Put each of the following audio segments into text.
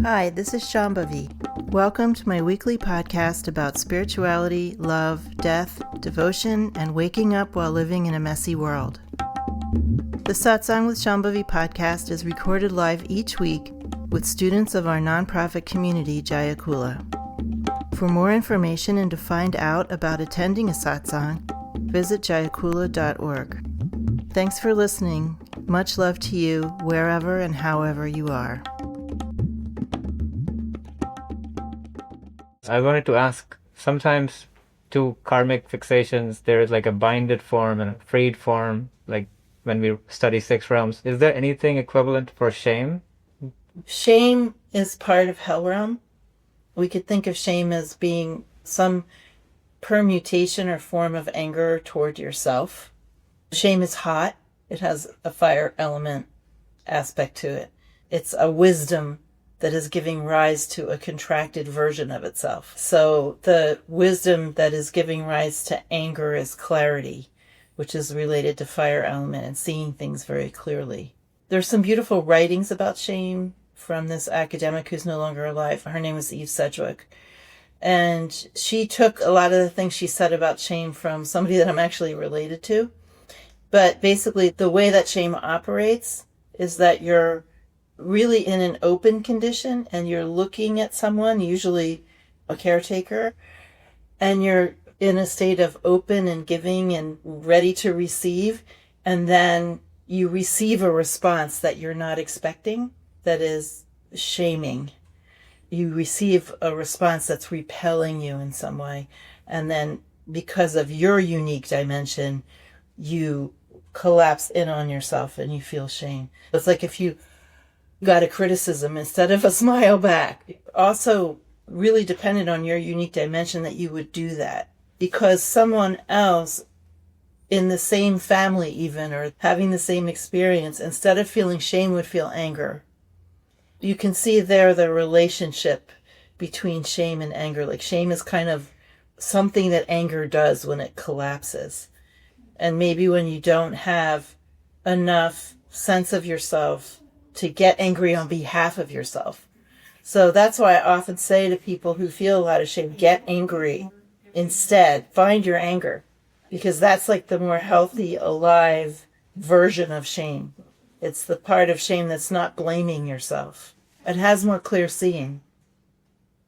Hi, this is Shambhavi. Welcome to my weekly podcast about spirituality, love, death, devotion, and waking up while living in a messy world. The Satsang with Shambhavi podcast is recorded live each week with students of our nonprofit community, Jaya Kula. For more information and to find out about attending a satsang, visit jayakula.org. Thanks for listening. Much love to you, wherever and however you are. I wanted to ask, sometimes to karmic fixations, there is like a binded form and a freed form, like when we study six realms. Is there anything equivalent for shame? Shame is part of hell realm. We could think of shame as being some permutation or form of anger toward yourself. Shame is hot. It has a fire element aspect to it. It's a wisdom that is giving rise to a contracted version of itself. So the wisdom that is giving rise to anger is clarity, which is related to fire element and seeing things very clearly. There's some beautiful writings about shame from this academic who's no longer alive. Her name was Eve Sedgwick. And she took a lot of the things she said about shame from somebody that I'm actually related to. But basically, the way that shame operates is that you're really in an open condition and you're looking at someone, usually a caretaker, and you're in a state of open and giving and ready to receive. And then you receive a response that you're not expecting, that is shaming. You receive a response that's repelling you in some way. And then because of your unique dimension, you collapse in on yourself and you feel shame. It's like if you got a criticism instead of a smile back. Also really dependent on your unique dimension that you would do that. Because someone else in the same family even, or having the same experience, instead of feeling shame would feel anger. You can see there the relationship between shame and anger. Like shame is kind of something that anger does when it collapses. And maybe when you don't have enough sense of yourself to get angry on behalf of yourself. So that's why I often say to people who feel a lot of shame, get angry instead. Find your anger, because that's like the more healthy, alive version of shame. It's the part of shame that's not blaming yourself. It has more clear seeing.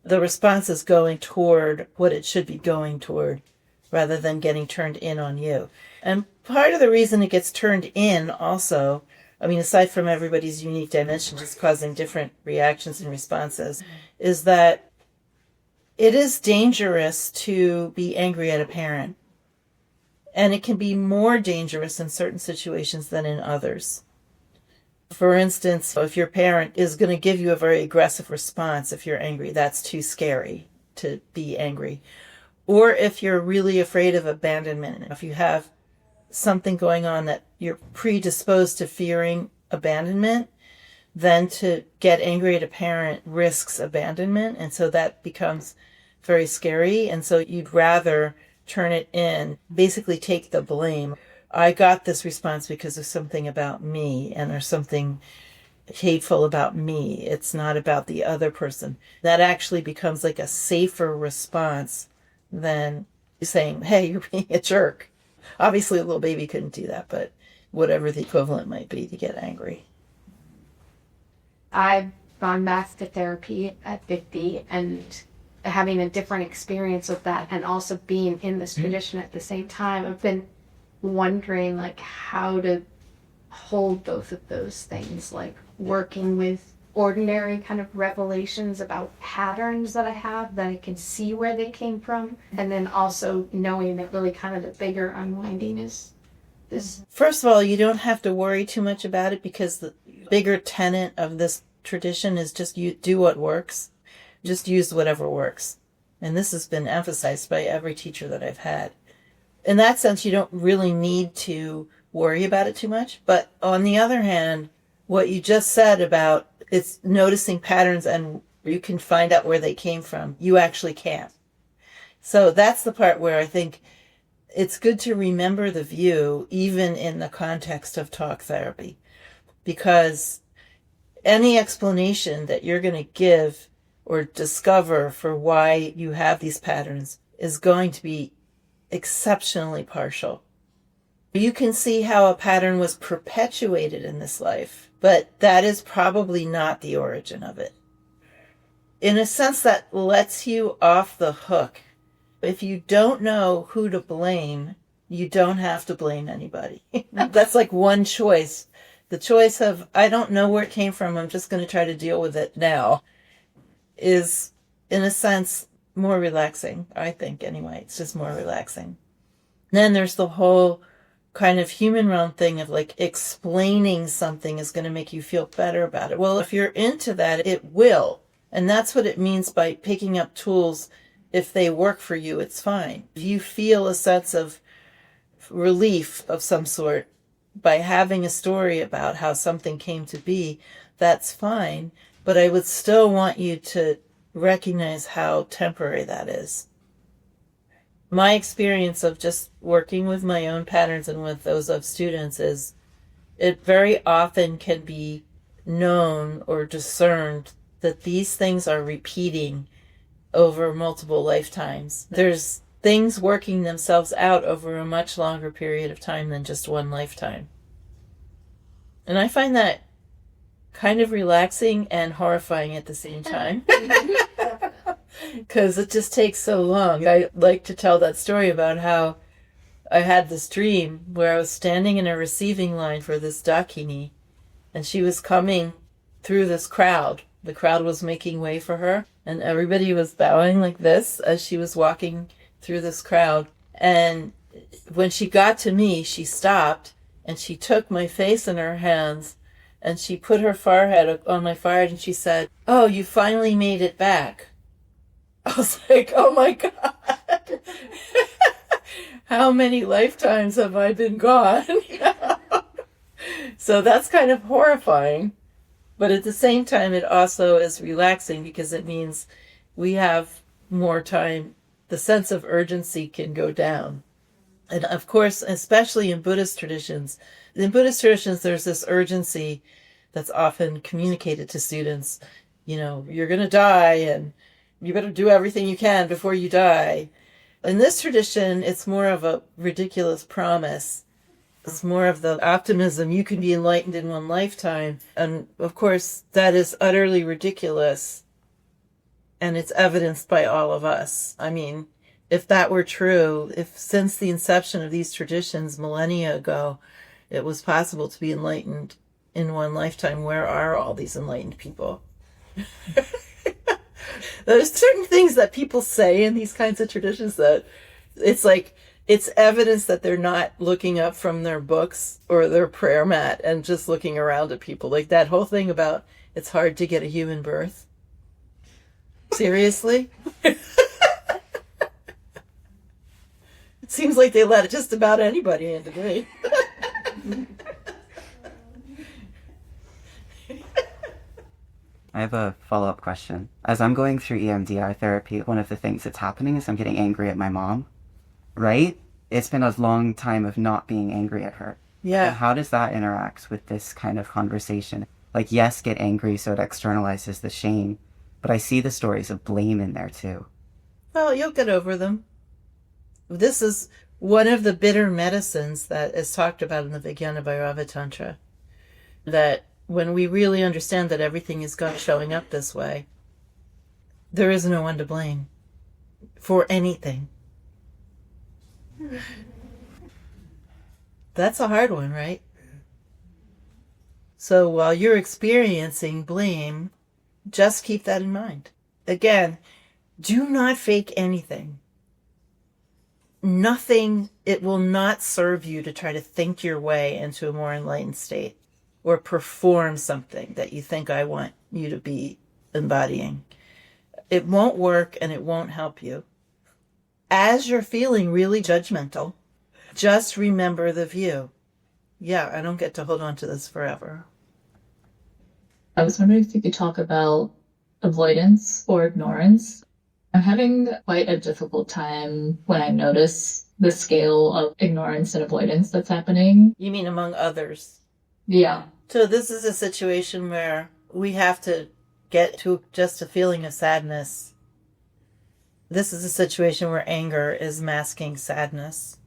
The response is going toward what it should be going toward, rather than getting turned in on you. And part of the reason it gets turned in also, I mean, aside from everybody's unique dimension just causing different reactions and responses, is that it is dangerous to be angry at a parent. And it can be more dangerous in certain situations than in others. For instance, if your parent is going to give you a very aggressive response if you're angry, that's too scary to be angry. Or if you're really afraid of abandonment, if you have something going on that you're predisposed to fearing abandonment, then to get angry at a parent risks abandonment. And so that becomes very scary. And so you'd rather turn it in, basically take the blame. I got this response because of something about me, and there's something hateful about me. It's not about the other person. That actually becomes like a safer response than saying, hey, you're being a jerk. Obviously, a little baby couldn't do that, but whatever the equivalent might be to get angry. I've gone back to therapy at 50 and having a different experience with that, and also being in this tradition at the same time. I've been wondering like how to hold both of those things, like working with ordinary kind of revelations about patterns that I have, that I can see where they came from, and then also knowing that really kind of the bigger unwinding is this. First of all, you don't have to worry too much about it, because the bigger tenet of this tradition is just you do what works. Just use whatever works. And this has been emphasized by every teacher that I've had. In that sense, you don't really need to worry about it too much. But on the other hand, what you just said about it's noticing patterns and you can find out where they came from, you actually can't. So that's the part where I think it's good to remember the view, even in the context of talk therapy, because any explanation that you're going to give or discover for why you have these patterns is going to be exceptionally partial. You can see how a pattern was perpetuated in this life, but that is probably not the origin of it. In a sense, that lets you off the hook. If you don't know who to blame, you don't have to blame anybody. That's like one choice. The choice of, I don't know where it came from, I'm just going to try to deal with it now, is, in a sense, more relaxing, I think, anyway. It's just more relaxing. Then there's the whole kind of human realm thing of like explaining something is going to make you feel better about it. Well, if you're into that, it will. And that's what it means by picking up tools. If they work for you, it's fine. If you feel a sense of relief of some sort by having a story about how something came to be, that's fine. But I would still want you to recognize how temporary that is. My experience of just working with my own patterns and with those of students is it very often can be known or discerned that these things are repeating over multiple lifetimes. There's things working themselves out over a much longer period of time than just one lifetime. And I find that kind of relaxing and horrifying at the same time. Because it just takes so long. I like to tell that story about how I had this dream where I was standing in a receiving line for this Dakini, and she was coming through this crowd. The crowd was making way for her, and everybody was bowing like this as she was walking through this crowd. And when she got to me, she stopped, and she took my face in her hands, and she put her forehead on my forehead, and she said, "Oh, you finally made it back." I was like, oh my God, how many lifetimes have I been gone? So that's kind of horrifying. But at the same time, it also is relaxing because it means we have more time. The sense of urgency can go down. And of course, especially in Buddhist traditions, there's this urgency that's often communicated to students. You know, you're going to die and you better do everything you can before you die. In this tradition, it's more of a ridiculous promise. It's more of the optimism, you can be enlightened in one lifetime. And of course, that is utterly ridiculous. And it's evidenced by all of us. I mean, if that were true, if since the inception of these traditions millennia ago, it was possible to be enlightened in one lifetime, where are all these enlightened people? There's certain things that people say in these kinds of traditions that it's like, it's evidence that they're not looking up from their books or their prayer mat and just looking around at people. Like that whole thing about it's hard to get a human birth. Seriously? It seems like they let just about anybody in today. I have a follow-up question. As I'm going through EMDR therapy, one of the things that's happening is I'm getting angry at my mom, right? It's been a long time of not being angry at her. Yeah. And how does that interact with this kind of conversation? Like, yes, get angry so it externalizes the shame, but I see the stories of blame in there too. Well, you'll get over them. This is one of the bitter medicines that is talked about in the Vijnana Bhairava Tantra, that when we really understand that everything is God showing up this way, there is no one to blame for anything. That's a hard one, right? So while you're experiencing blame, just keep that in mind. Again, do not fake anything. Nothing, it will not serve you to try to think your way into a more enlightened state or perform something that you think I want you to be embodying. It won't work and it won't help you. As you're feeling really judgmental, just remember the view. Yeah, I don't get to hold on to this forever. I was wondering if you could talk about avoidance or ignorance. I'm having quite a difficult time when I notice the scale of ignorance and avoidance that's happening. You mean among others? Yeah. So this is a situation where we have to get to just a feeling of sadness. This is a situation where anger is masking sadness.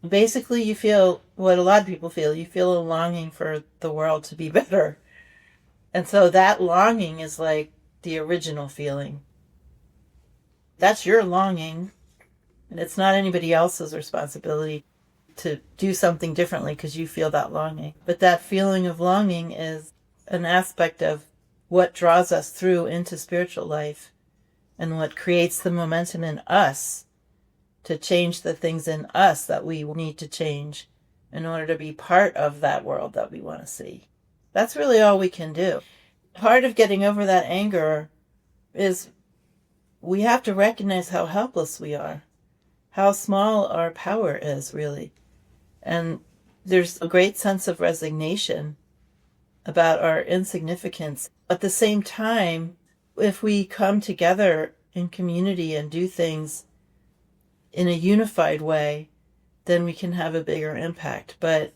Basically, you feel what a lot of people feel. You feel a longing for the world to be better. And so that longing is like the original feeling. That's your longing. And it's not anybody else's responsibility to do something differently because you feel that longing. But that feeling of longing is an aspect of what draws us through into spiritual life and what creates the momentum in us to change the things in us that we need to change in order to be part of that world that we want to see. That's really all we can do. Part of getting over that anger is we have to recognize how helpless we are, how small our power is, really. And there's a great sense of resignation about our insignificance. At the same time, if we come together in community and do things in a unified way, then we can have a bigger impact. But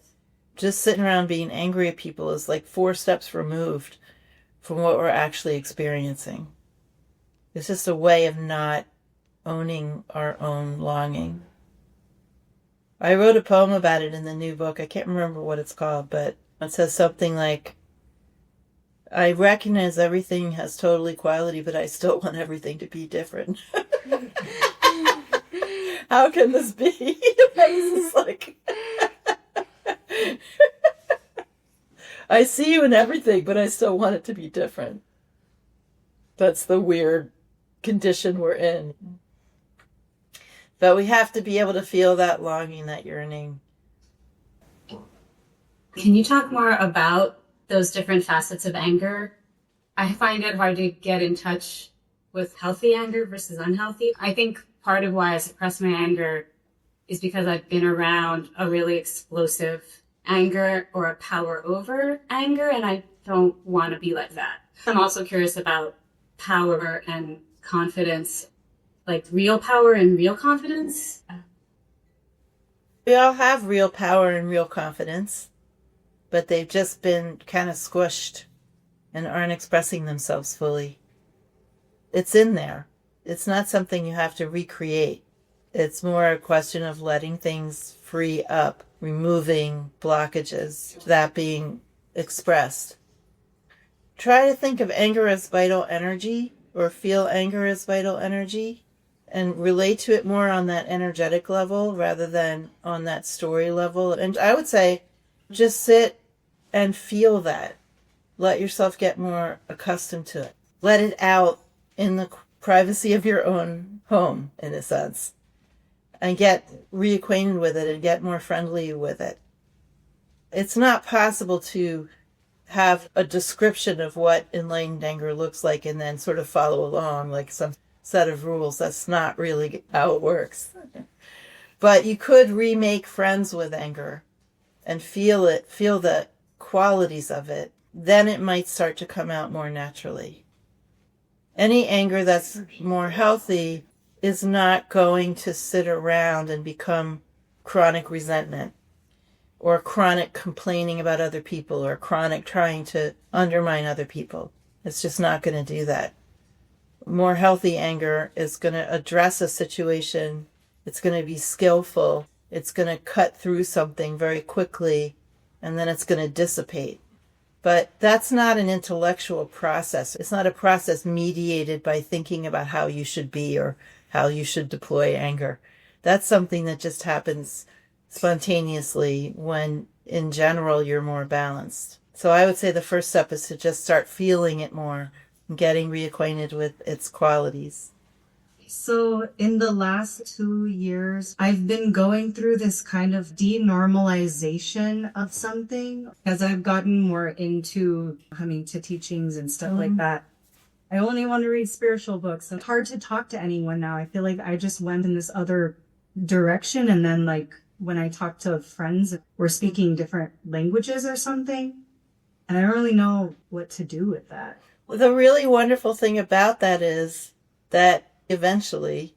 just sitting around being angry at people is like 4 steps removed from what we're actually experiencing. It's just a way of not owning our own longing. I wrote a poem about it in the new book. I can't remember what it's called, but it says something like, I recognize everything has total equality, but I still want everything to be different. How can this be? It's like, I see you in everything, but I still want it to be different. That's the weird condition we're in. But we have to be able to feel that longing, that yearning. Can you talk more about those different facets of anger? I find it hard to get in touch with healthy anger versus unhealthy. I think part of why I suppress my anger is because I've been around a really explosive anger or a power over anger, and I don't want to be like that. I'm also curious about power and confidence, like real power and real confidence. We all have real power and real confidence, but they've just been kind of squished and aren't expressing themselves fully. It's in there. It's not something you have to recreate. It's more a question of letting things free up, removing blockages, that being expressed. Try to think of anger as vital energy, or feel anger as vital energy, and relate to it more on that energetic level rather than on that story level. And I would say just sit and feel that. Let yourself get more accustomed to it. Let it out in the privacy of your own home, in a sense, and get reacquainted with it and get more friendly with it. It's not possible to have a description of what enlightened anger looks like and then sort of follow along like some set of rules. That's not really how it works. But you could remake friends with anger and feel it, feel the qualities of it. Then it might start to come out more naturally. Any anger that's more healthy is not going to sit around and become chronic resentment or chronic complaining about other people or chronic trying to undermine other people. It's just not going to do that. More healthy anger is going to address a situation. It's going to be skillful. It's going to cut through something very quickly, and then it's going to dissipate. But that's not an intellectual process. It's not a process mediated by thinking about how you should be or how you should deploy anger. That's something that just happens spontaneously when, in general, you're more balanced. So I would say the first step is to just start feeling it more and getting reacquainted with its qualities. So in the last 2 years, I've been going through this kind of denormalization of something as I've gotten more into coming to teachings and stuff like that. I only want to read spiritual books. It's hard to talk to anyone now. I feel like I just went in this other direction. And then like when I talk to friends, we're speaking different languages or something. And I don't really know what to do with that. Well, the really wonderful thing about that is that eventually,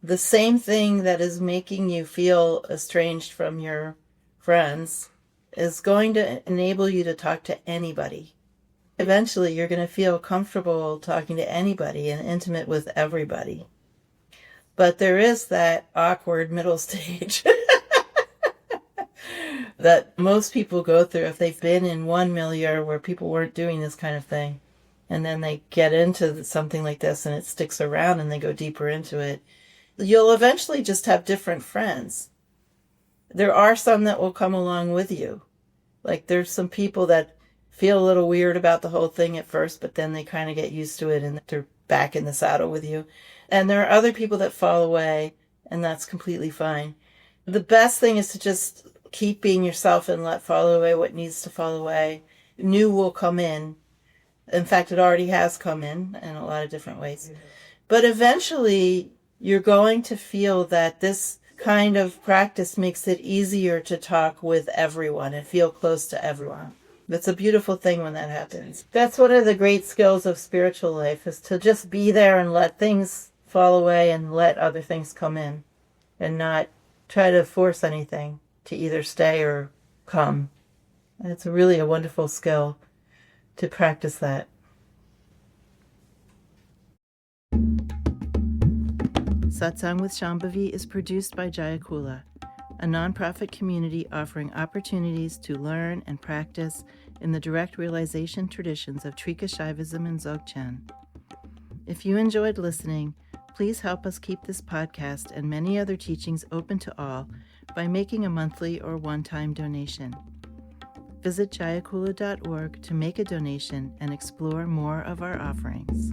the same thing that is making you feel estranged from your friends is going to enable you to talk to anybody. Eventually, you're going to feel comfortable talking to anybody and intimate with everybody. But there is that awkward middle stage that most people go through if they've been in one milieu where people weren't doing this kind of thing. And then they get into something like this and it sticks around and they go deeper into it. You'll eventually just have different friends. There are some that will come along with you. Like there's some people that feel a little weird about the whole thing at first, but then they kind of get used to it and they're back in the saddle with you. And there are other people that fall away, and that's completely fine. The best thing is to just keep being yourself and let fall away what needs to fall away. New will come in. In fact, it already has come in a lot of different ways. But eventually, you're going to feel that this kind of practice makes it easier to talk with everyone and feel close to everyone. It's a beautiful thing when that happens. That's one of the great skills of spiritual life, is to just be there and let things fall away and let other things come in and not try to force anything to either stay or come. It's really a wonderful skill to practice that. Satsang with Shambhavi is produced by Jaya Kula, a nonprofit community offering opportunities to learn and practice in the direct realization traditions of Trika Shaivism and Dzogchen. If you enjoyed listening, please help us keep this podcast and many other teachings open to all by making a monthly or one-time donation. Visit jayakula.org to make a donation and explore more of our offerings.